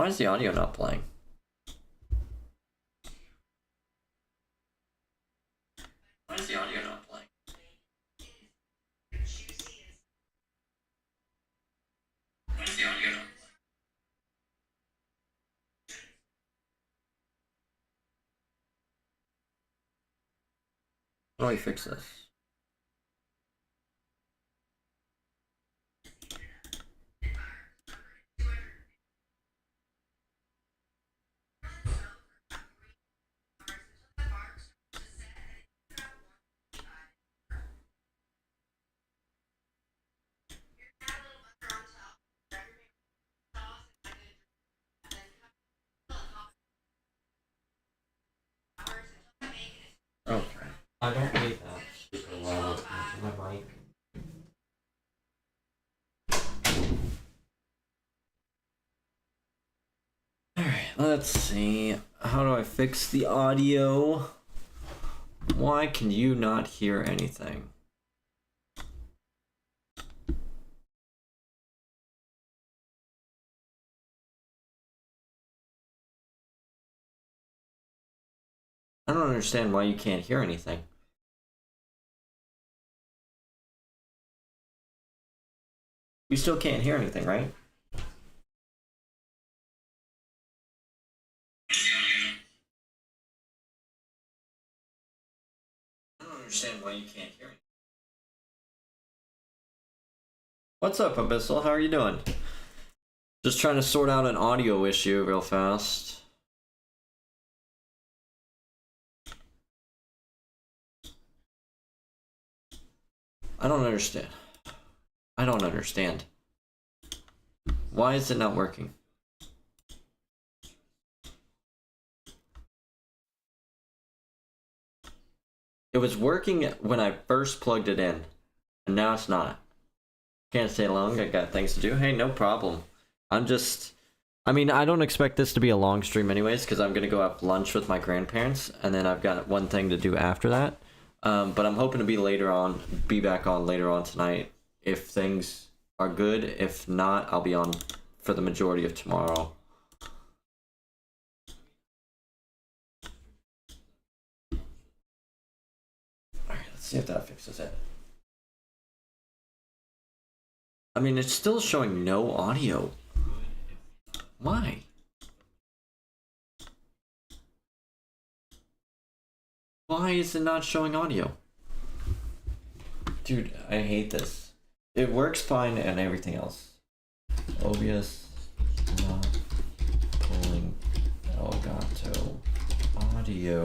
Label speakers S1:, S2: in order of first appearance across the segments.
S1: Why is the audio not playing? Why is the audio not playing? Why is the audio not playing? How do I fix this? Okay.
S2: I don't need that super loud into my mic.
S1: Alright, let's see. How do I fix the audio? Why can you not hear anything? I don't understand why you can't hear anything. You still can't hear anything, right? I don't understand why you can't hear anything. What's up, Abyssal? How are you doing? Just trying to sort out an audio issue real fast. I don't understand. I don't understand. Why is it not working? It was working when I first plugged it in, and now it's not. Can't stay long, I got things to do. Hey, no problem. I mean, I don't expect this to be a long stream anyways, because I'm going to go have lunch with my grandparents, and then I've got one thing to do after that. But I'm hoping to be back on later on tonight if things are good. If not, I'll be on for the majority of tomorrow. Alright, let's see if that fixes it. I mean, it's still showing no audio. Why? Why is it not showing audio? Dude, I hate this. It works fine and everything else. OBS not pulling Elgato audio.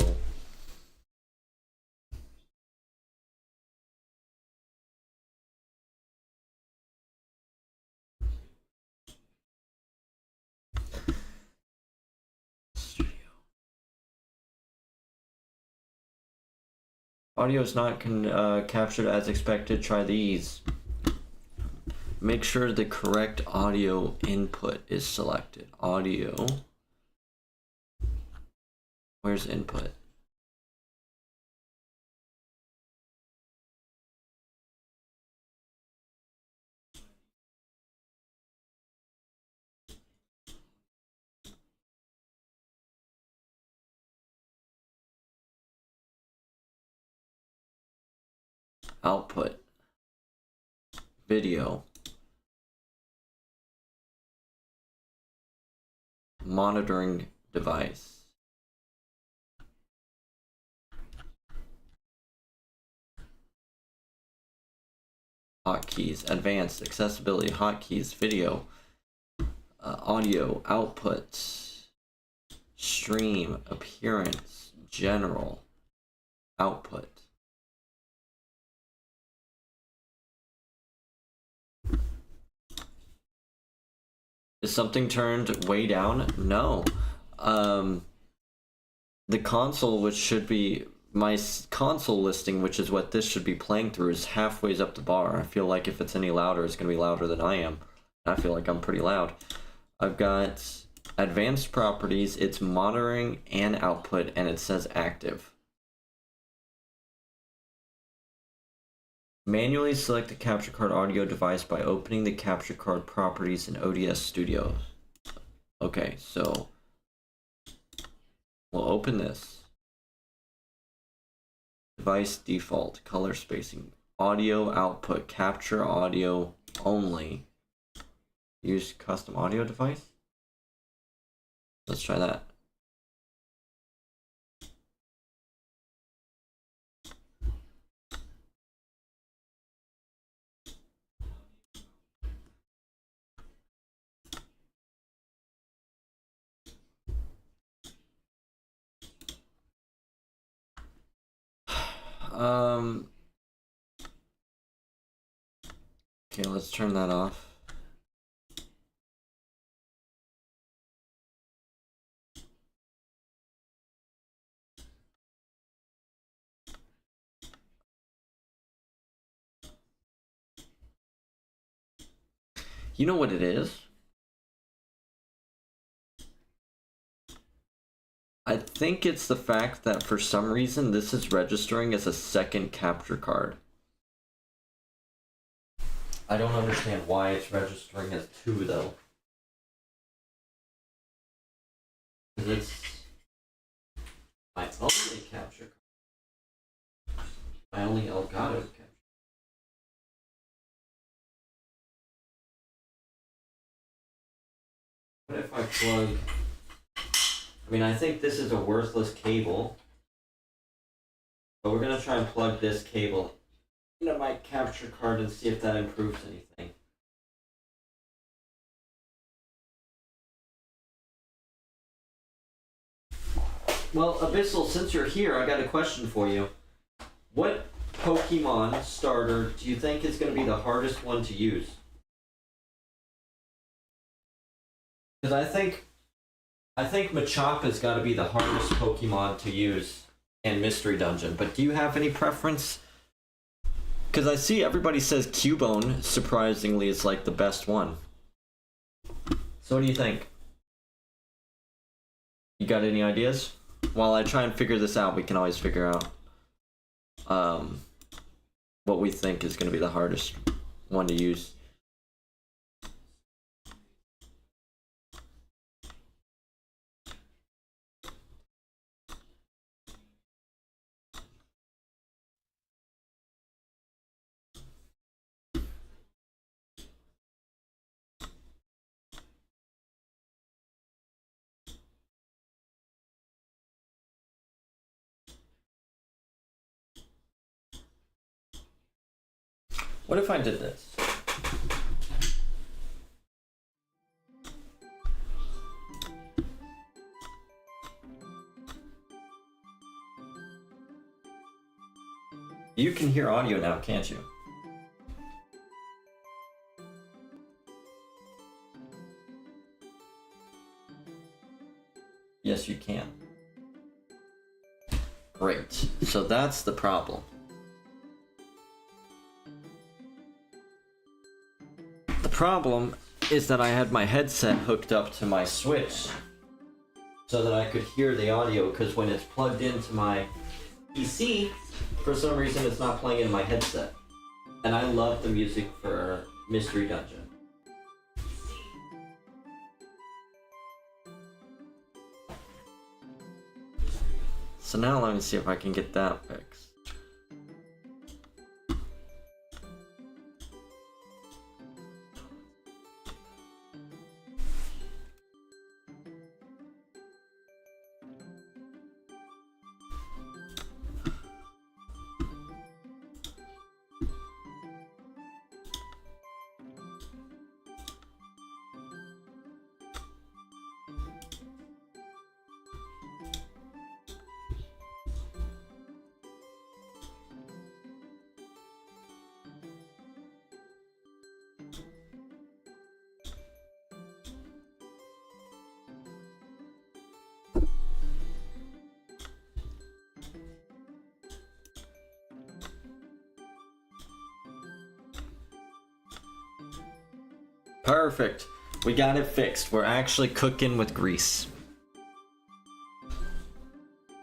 S1: Audio is not captured as expected. Try these. Make sure the correct audio input is selected. Audio. Where's input? Output. Video. Monitoring device. Hotkeys. Advanced. Accessibility. Hotkeys. Video. Audio. Output. Stream. Appearance. General. Output. Is something turned way down? No. The console, which should be my console listing, which is what this should be playing through, is halfway up the bar. I feel like if it's any louder, it's going to be louder than I am. I feel like I'm pretty loud. I've got advanced properties, it's monitoring and output, and it says active. Manually select the capture card audio device by opening the capture card properties in ODS Studio. Okay, so we'll open this. Device default, color spacing, audio output, capture audio only. Use custom audio device. Let's try that. Okay, let's turn that off. You know what it is? I think it's the fact that for some reason this is registering as a second capture card. I don't understand why it's registering as 2 though. It's my only capture card. My only Elgato capture. What if I plug... I mean, I think this is a worthless cable. But we're gonna try and plug this cable into my capture card and see if that improves anything. Well, Abyssal, since you're here, I got a question for you. What Pokemon starter do you think is going to be the hardest one to use? Because I think Machopa's got to be the hardest Pokemon to use in Mystery Dungeon. But do you have any preference? Because I see everybody says Cubone, surprisingly, is like the best one. So what do you think? You got any ideas? While I try and figure this out, we can always figure out what we think is going to be the hardest one to use. What if I did this? You can hear audio now, can't you? Yes, you can. Great. So that's the problem. The problem is that I had my headset hooked up to my Switch so that I could hear the audio, because when it's plugged into my PC, for some reason it's not playing in my headset. And I love the music for Mystery Dungeon. So now let me see if I can get that fixed. Perfect. We got it fixed. We're actually cooking with grease.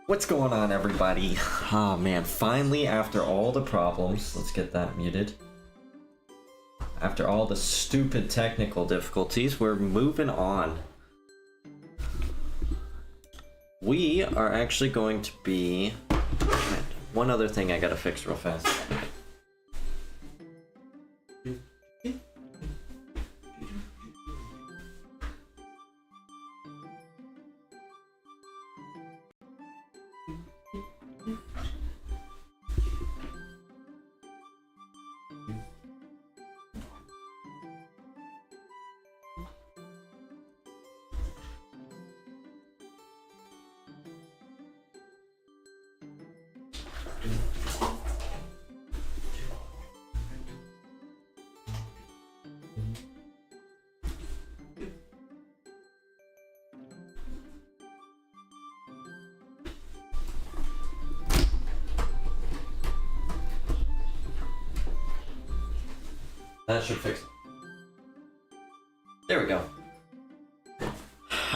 S1: What's going on, everybody? Oh man, finally, after all the problems, let's get that muted. After all the stupid technical difficulties, we're moving on. we are actually going to be... Man, one other thing I gotta fix real fast. That should fix it. There we go.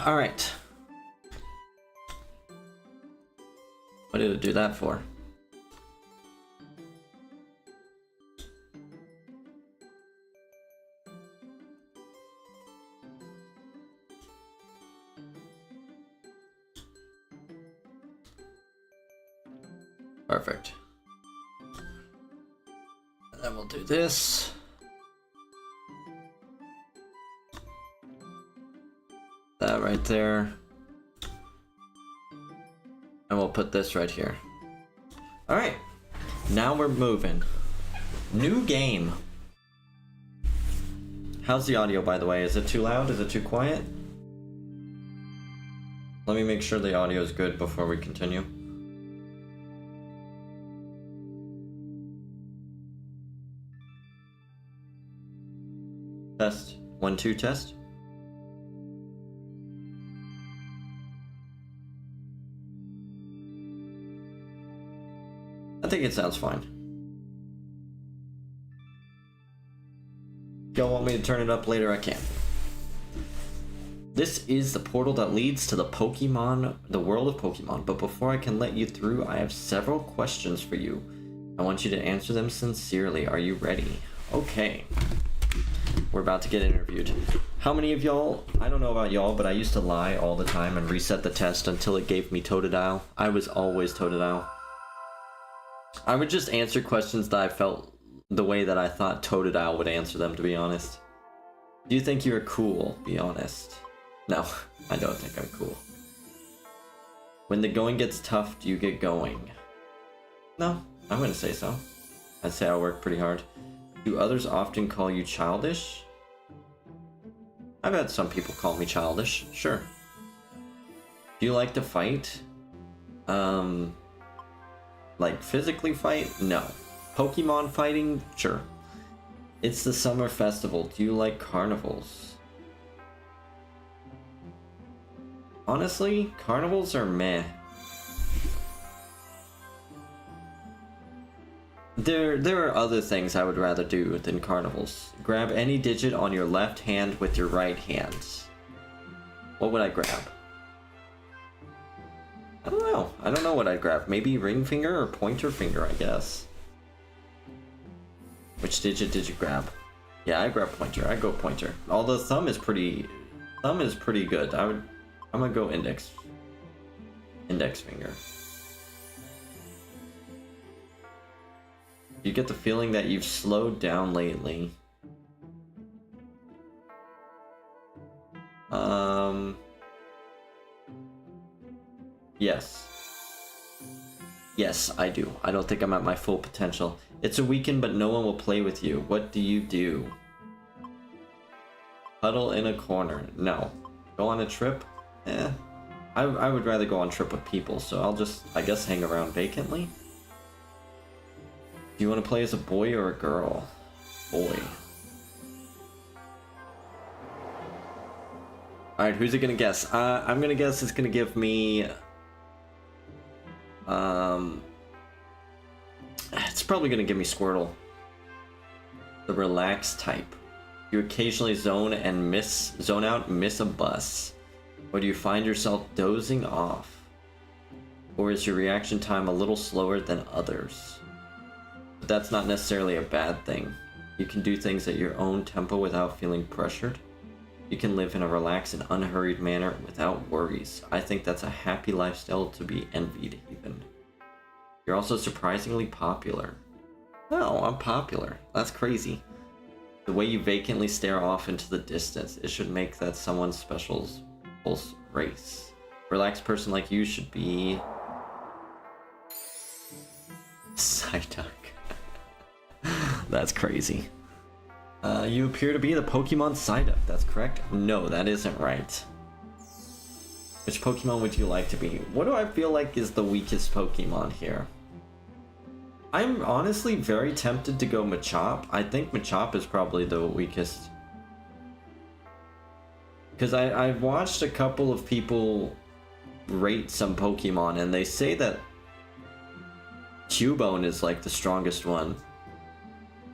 S1: Alright. What did it do that for? Perfect. And then we'll do this. That right there. And we'll put this right here. Alright. Now we're moving. New game. How's the audio, by the way? Is it too loud? Is it too quiet? Let me make sure the audio is good before we continue. Test. 1, 2, test. I think it sounds fine. If y'all want me to turn it up later, I can. This is the portal that leads to the world of Pokemon, but before I can let you through, I have several questions for you. I want you to answer them sincerely. Are you ready? Okay. We're about to get interviewed. How many of y'all, I don't know about y'all, but I used to lie all the time and reset the test until it gave me Totodile. I was always Totodile. I would just answer questions that I felt the way that I thought Totodile would answer them, to be honest. Do you think you're cool? Be honest. No, I don't think I'm cool. When the going gets tough, do you get going? No, I wouldn't say so. I'd say I work pretty hard. Do others often call you childish? I've had some people call me childish, sure. Do you like to fight? Like physically fight? No. Pokemon fighting? Sure. It's the summer festival. Do you like carnivals? Honestly, carnivals are meh. There are other things I would rather do than carnivals. Grab any digit on your left hand with your right hand. What would I grab? I don't know. I don't know what I'd grab. Maybe ring finger or pointer finger, I guess. Which digit did you grab? Yeah, I grab pointer. I go pointer. Although thumb is pretty good. I'm gonna go index finger. You get the feeling that you've slowed down lately. Yes. Yes, I do. I don't think I'm at my full potential. It's a weekend, but no one will play with you. What do you do? Huddle in a corner. No. Go on a trip? Eh. I would rather go on trip with people, so I'll just, I guess, hang around vacantly. Do you want to play as a boy or a girl? Boy. Alright, who's it gonna guess? I'm gonna guess it's gonna give me... It's probably gonna give me Squirtle. The relaxed type. You occasionally zone out, miss a bus. Or do you find yourself dozing off? Or is your reaction time a little slower than others? But that's not necessarily a bad thing. You can do things at your own tempo without feeling pressured. You can live in a relaxed and unhurried manner without worries. I think that's a happy lifestyle to be envied, even. You're also surprisingly popular. Oh, I'm popular. That's crazy. The way you vacantly stare off into the distance, it should make that someone special's pulse race. A relaxed person like you should be... Psyduck. That's crazy. You appear to be the Pokemon Psyduck, that's correct? No, that isn't right. Which Pokemon would you like to be? What do I feel like is the weakest Pokemon here? I'm honestly very tempted to go Machop. I think Machop is probably the weakest. Because I've watched a couple of people rate some Pokemon and they say that Cubone is like the strongest one.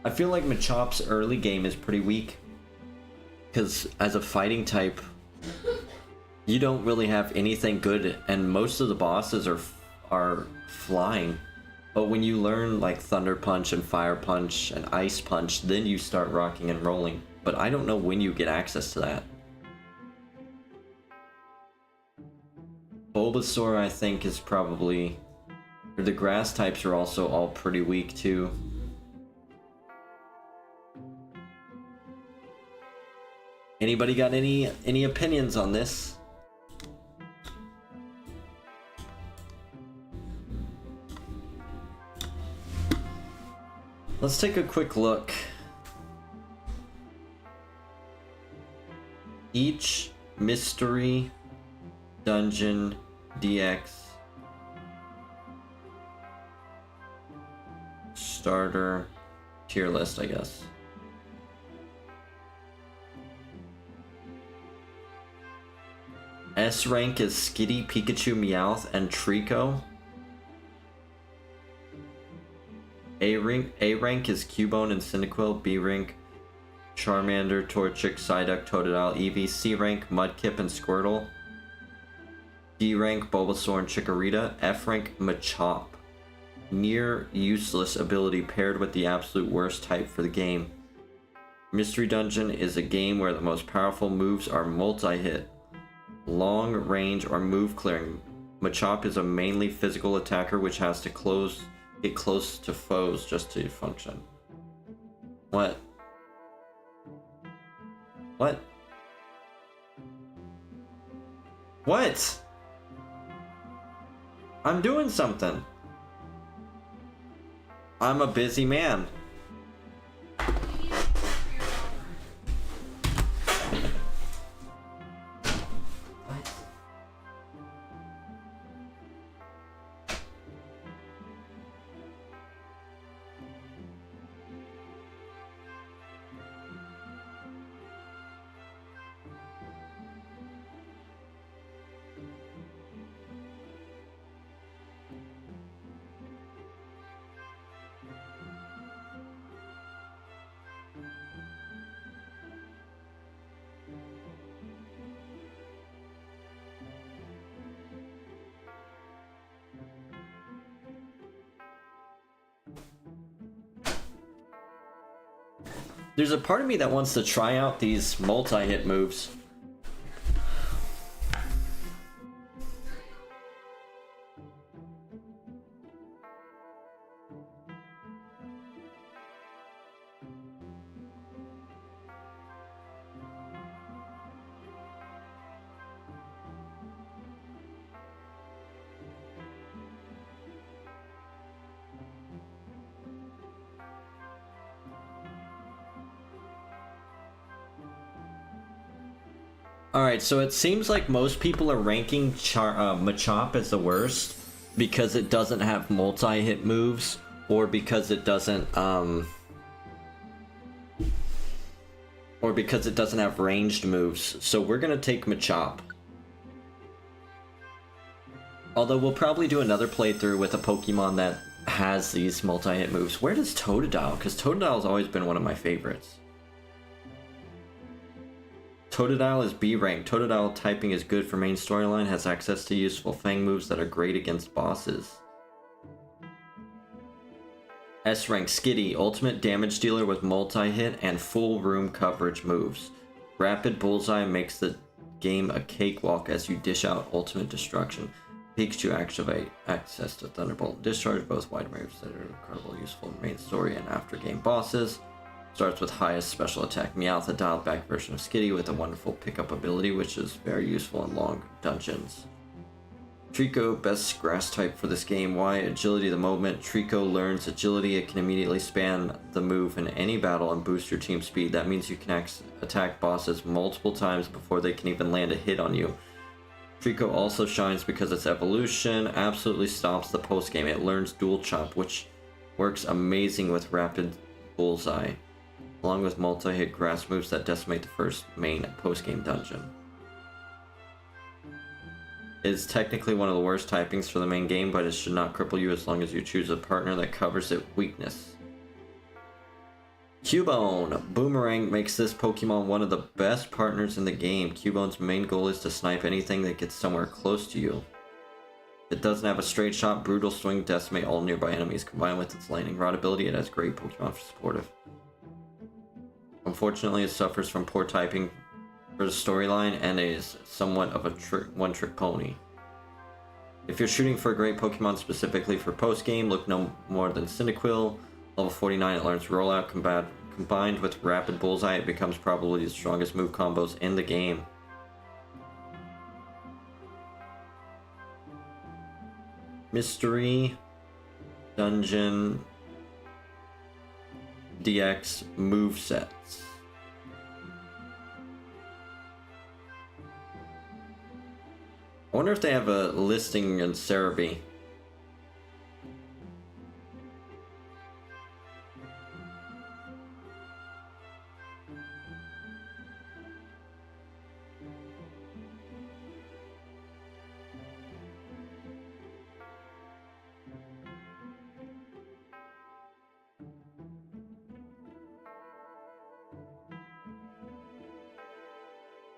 S1: I feel like Machop's early game is pretty weak. Because as a fighting type, you don't really have anything good and most of the bosses are flying. But when you learn like Thunder Punch and Fire Punch and Ice Punch, then you start rocking and rolling. But I don't know when you get access to that. Bulbasaur I think is probably... Or the grass types are also all pretty weak too. Anybody got any opinions on this? Let's take a quick look. Each mystery dungeon DX starter tier list, I guess. S rank is Skitty, Pikachu, Meowth, and Trico. A rank is Cubone and Cyndaquil. B rank Charmander, Torchic, Psyduck, Totodile, Eevee. C rank Mudkip and Squirtle. D rank Bulbasaur and Chikorita. F rank Machop. Near useless ability paired with the absolute worst type for the game. Mystery Dungeon is a game where the most powerful moves are multi-hit, long range, or move clearing. Machop is a mainly physical attacker which has to get close to foes just to function. What? What? What? I'm doing something. I'm a busy man. There's a part of me that wants to try out these multi-hit moves. Alright, so it seems like most people are ranking Machop as the worst because it doesn't have multi-hit moves, or because it doesn't have ranged moves. So we're gonna take Machop. Although we'll probably do another playthrough with a Pokemon that has these multi-hit moves. Where does Totodile? Because Totodile's always been one of my favorites. Totodile is B rank. Totodile typing is good for main storyline, has access to useful Fang moves that are great against bosses. S rank Skitty, ultimate damage dealer with multi-hit and full room coverage moves. Rapid Bullseye makes the game a cakewalk as you dish out ultimate destruction. Pikachu activate access to Thunderbolt Discharge, both wide waves that are incredible, useful in main story and after game bosses. Starts with highest special attack Meowth, a dialed back version of Skitty with a wonderful pickup ability, which is very useful in long dungeons. Trico, best grass type for this game. Why? Agility the moment Trico learns agility, it can immediately span the move in any battle and boost your team speed. That means you can attack bosses multiple times before they can even land a hit on you. Trico also shines because its evolution absolutely stops the post game. It learns Dual Chop, which works amazing with Rapid Bullseye, along with multi-hit grass moves that decimate the first main post-game dungeon. It is technically one of the worst typings for the main game, but it should not cripple you as long as you choose a partner that covers its weakness. Cubone! Boomerang makes this Pokemon one of the best partners in the game. Cubone's main goal is to snipe anything that gets somewhere close to you. It doesn't have a straight shot, brutal swing, decimate all nearby enemies. Combined with its lightning rod ability, it has great Pokemon for supportive. Unfortunately, it suffers from poor typing for the storyline and is somewhat of a one-trick pony. If you're shooting for a great Pokemon specifically for post-game, look no more than Cyndaquil. Level 49, it learns Rollout. Combined with Rapid Bullseye, it becomes probably the strongest move combos in the game. Mystery Dungeon DX movesets. I wonder if they have a listing in Cerebi.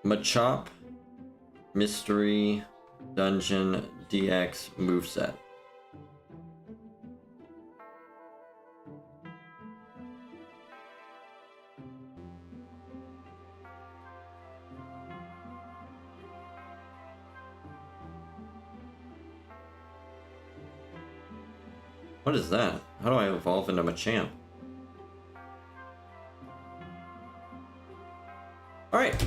S1: Machop Mystery Dungeon DX moveset. What is that? How do I evolve into Machamp? Alright.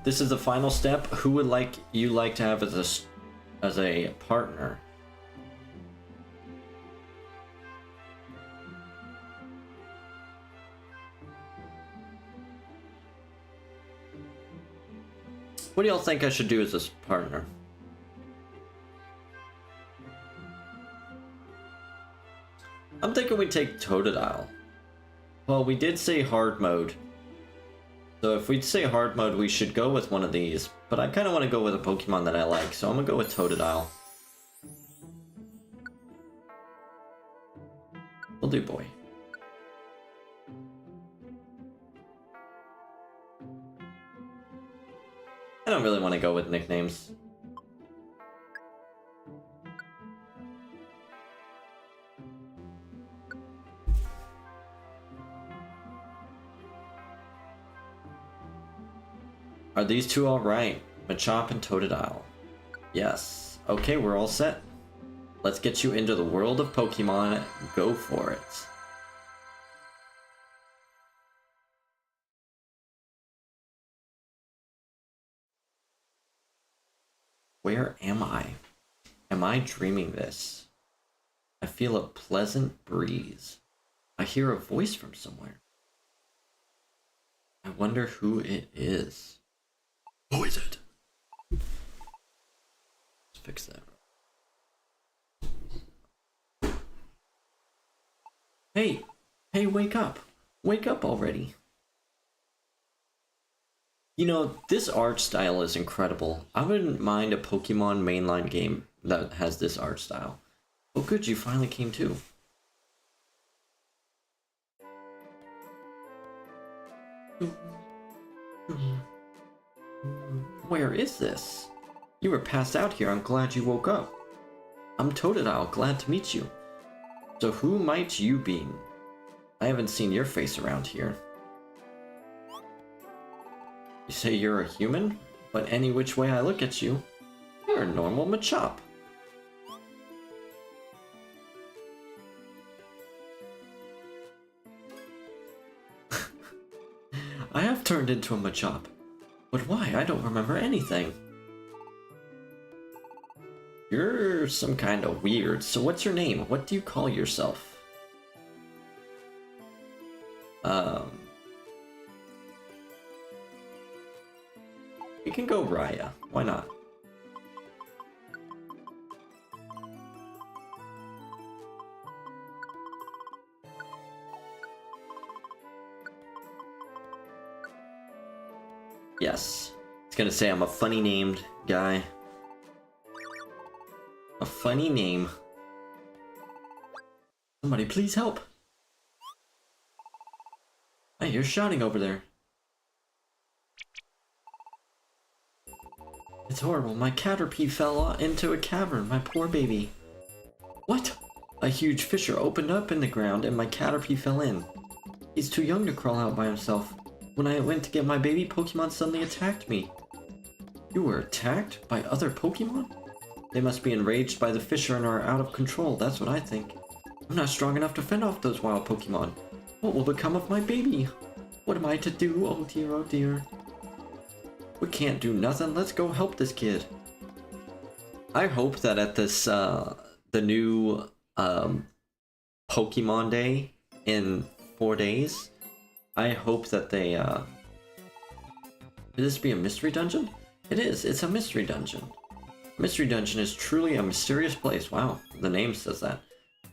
S1: This is the final step. Who would you like to have as a partner? What do y'all think I should do as this partner? I'm thinking we take Totodile. Well, we did say hard mode. So if we'd say hard mode, we should go with one of these. But I kind of want to go with a Pokemon that I like, so I'm going to go with Totodile. We'll do boy. I don't really want to go with nicknames. Are these two alright? Machop and Totodile. Yes. Okay, we're all set. Let's get you into the world of Pokemon. Go for it. Where am I? Am I dreaming this? I feel a pleasant breeze. I hear a voice from somewhere. I wonder who it is. Who is it? Let's fix that. Hey! Hey, wake up! Wake up already! You know, this art style is incredible. I wouldn't mind a Pokemon mainline game that has this art style. Oh good, you finally came too. Where is this? You were passed out here. I'm glad you woke up. I'm Totodile. Glad to meet you. So who might you be? I haven't seen your face around here. You say you're a human? But any which way I look at you, you're a normal Machop. I have turned into a Machop. But why? I don't remember anything. You're some kind of weird. So what's your name? What do you call yourself? We can go Raya. Why not? Yes. It's gonna say I'm a funny named guy. A funny name. Somebody please help. I hear shouting over there. It's horrible. My Caterpie fell into a cavern. My poor baby. What? A huge fissure opened up in the ground and my Caterpie fell in. He's too young to crawl out by himself. When I went to get my baby, Pokemon suddenly attacked me. You were attacked by other Pokemon? They must be enraged by the fissure and are out of control, that's what I think. I'm not strong enough to fend off those wild Pokemon. What will become of my baby? What am I to do? Oh dear, oh dear. We can't do nothing, let's go help this kid. I hope that at this, the new, Pokemon Day in 4 days, I hope that they, Could this be a mystery dungeon? It is, it's a mystery dungeon. Mystery dungeon is truly a mysterious place. Wow, the name says that.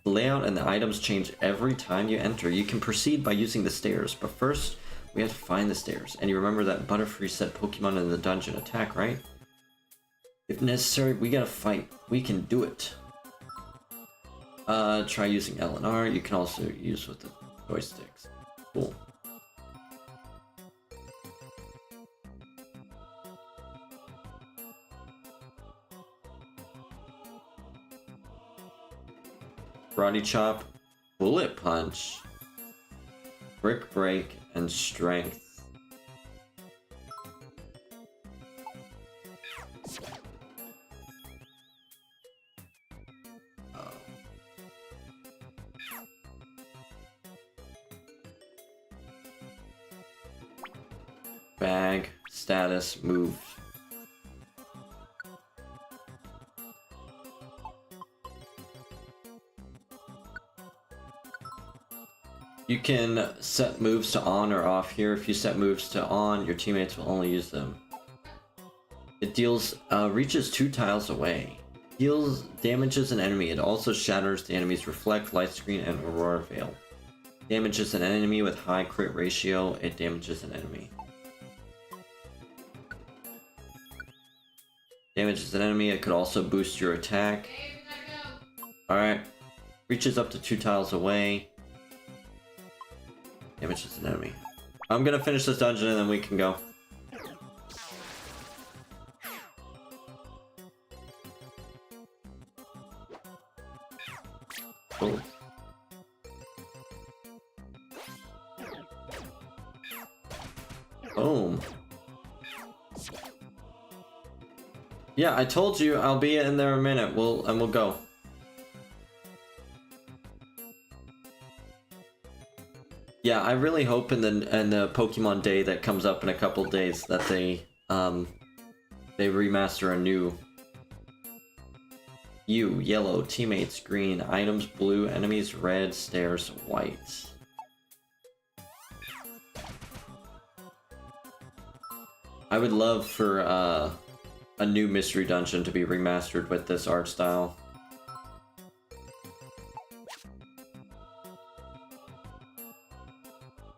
S1: The layout and the items change every time you enter. You can proceed by using the stairs, but first, we have to find the stairs. And you remember that Butterfree said Pokemon in the dungeon attack, right? If necessary, we gotta fight. We can do it. Try using L and R. You can also use with the joysticks. Cool. Karate Chop, Bullet Punch, Brick Break, and Strength. Bag, status, move. You can set moves to on or off here. If you set moves to on, your teammates will only use them. It deals, reaches 2 tiles away. Deals damages an enemy. It also shatters the enemy's Reflect, Light Screen, and Aurora Veil. Damages an enemy with high crit ratio. It damages an enemy. Damages an enemy. It could also boost your attack. Alright. Reaches up to 2 tiles away. Damages an enemy. I'm gonna finish this dungeon and then we can go. Cool. Boom. Yeah, I told you I'll be in there a minute. We'll go. Yeah, I really hope in the Pokemon Day that comes up in a couple days that they remaster a new yellow, teammates green, items blue, enemies red, stairs white. I would love for a new mystery dungeon to be remastered with this art style.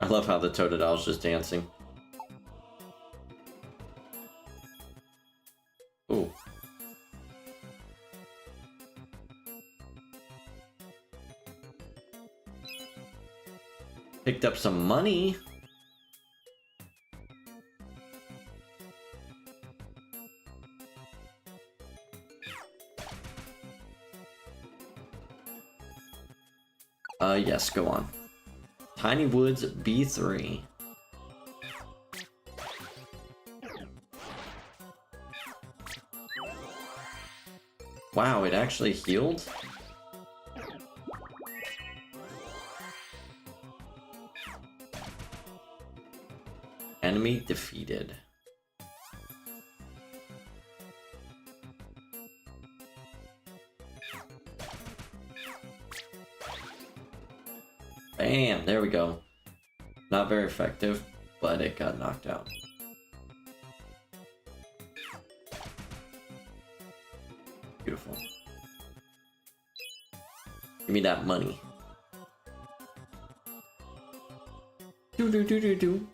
S1: I love how the Totodil's just dancing. Ooh. Picked up some money. Yes, go on. Tiny Woods B3. wow, it actually healed? Enemy defeated. Bam, there we go. Not very effective, but it got knocked out. Beautiful. Give me that money. Do.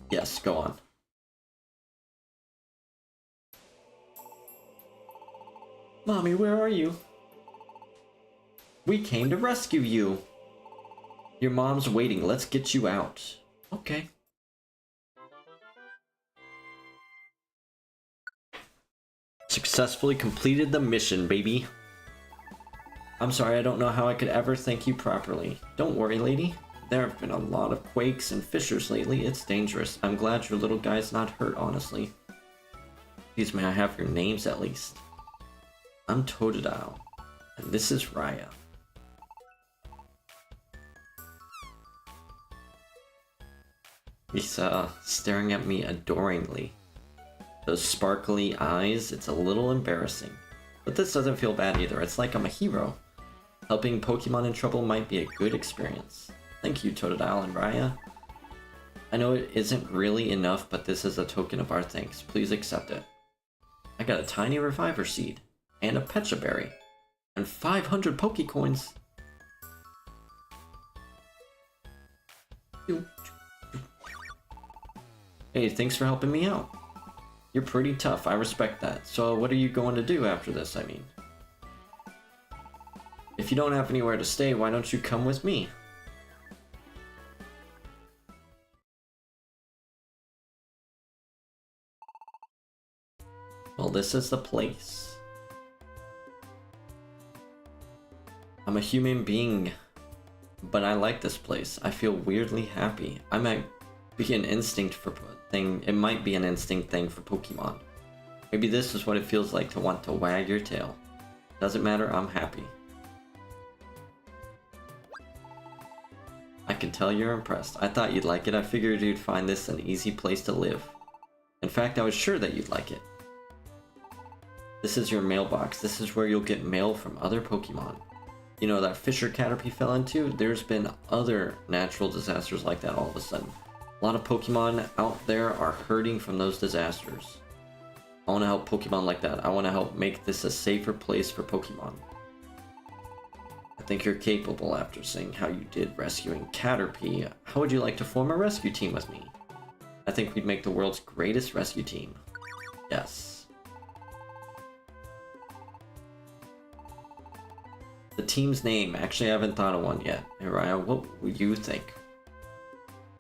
S1: Yes, go on. Mommy, where are you? We came to rescue you. Your mom's waiting. Let's get you out. Okay. Successfully completed the mission, baby. I'm sorry, I don't know how I could ever thank you properly. Don't worry, lady. There have been a lot of quakes and fissures lately. It's dangerous. I'm glad your little guy's not hurt, honestly. Please, may I have your names at least? I'm Totodile, and this is Raya. He's staring at me adoringly. Those sparkly eyes, it's a little embarrassing. But this doesn't feel bad either. It's like I'm a hero. Helping Pokemon in trouble might be a good experience. Thank you, Totodile and Raya. I know it isn't really enough, but this is a token of our thanks. Please accept it. I got a tiny reviver seed, and a Pecha berry, and 500 Pokecoins. Hey, thanks for helping me out. You're pretty tough, I respect that. So what are you going to do after this, I mean? If you don't have anywhere to stay, why don't you come with me? Well, this is the place. I'm a human being, but I like this place. I feel weirdly happy. I might be an instinct for thing. It might be an instinct thing for Pokemon. Maybe this is what it feels like to want to wag your tail. Doesn't matter, I'm happy. I can tell you're impressed. I thought you'd like it. I figured you'd find this an easy place to live. In fact, I was sure that you'd like it. This is your mailbox. This is where you'll get mail from other Pokemon. You know that Fisher Caterpie fell into? There's been other natural disasters like that all of a sudden. A lot of Pokemon out there are hurting from those disasters. I want to help Pokemon like that. I want to help make this a safer place for Pokemon. I think you're capable after seeing how you did rescuing Caterpie. How would you like to form a rescue team with me? I think we'd make the world's greatest rescue team. Yes. The team's name. Actually, I haven't thought of one yet. Hey, Raya, what would you think?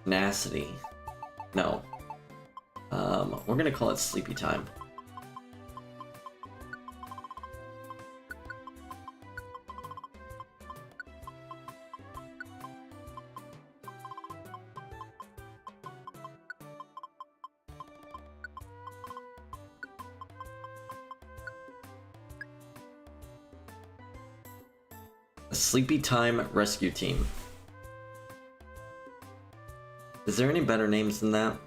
S1: Tenacity. No. We're gonna call it Sleepy Time. A Sleepy Time Rescue Team. Is there any better names than that?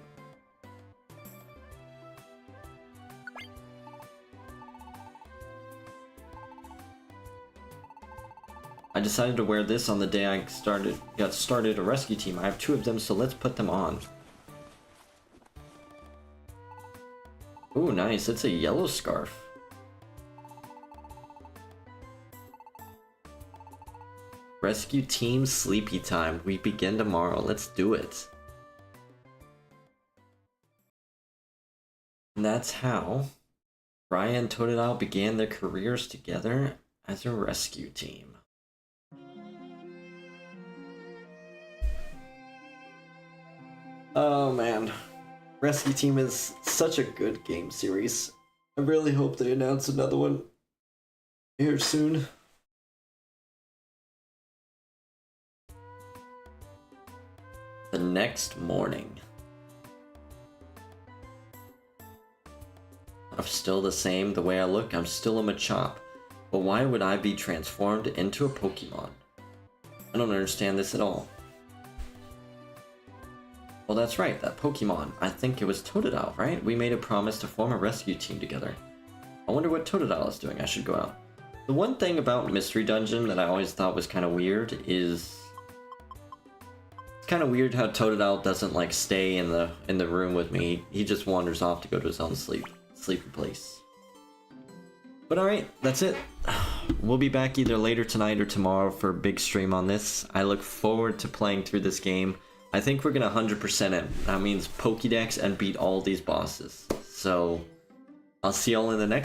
S1: I decided to wear this on the day I got started a rescue team. I have 2 of them, so let's put them on. Ooh, nice. It's a yellow scarf. Rescue Team Sleepy Time. We begin tomorrow. Let's do it. And that's how Raya and Totodile began their careers together as a rescue team. Oh man, Rescue Team is such a good game series. I really hope they announce another one here soon. The next morning. I'm still the same. The way I look, I'm still a Machop. But why would I be transformed into a Pokemon? I don't understand this at all. Well, that's right, that Pokemon. I think it was Totodile, right? We made a promise to form a rescue team together. I wonder what Totodile is doing. I should go out. The one thing about Mystery Dungeon that I always thought was kind of weird is... It's kind of weird how Totodile doesn't, like, stay in the room with me. He just wanders off to go to his own sleepy place. But alright, that's it. We'll be back either later tonight or tomorrow for a big stream on this. I look forward to playing through this game. I think we're gonna 100% it. That means Pokédex and beat all these bosses. So, I'll see y'all in the next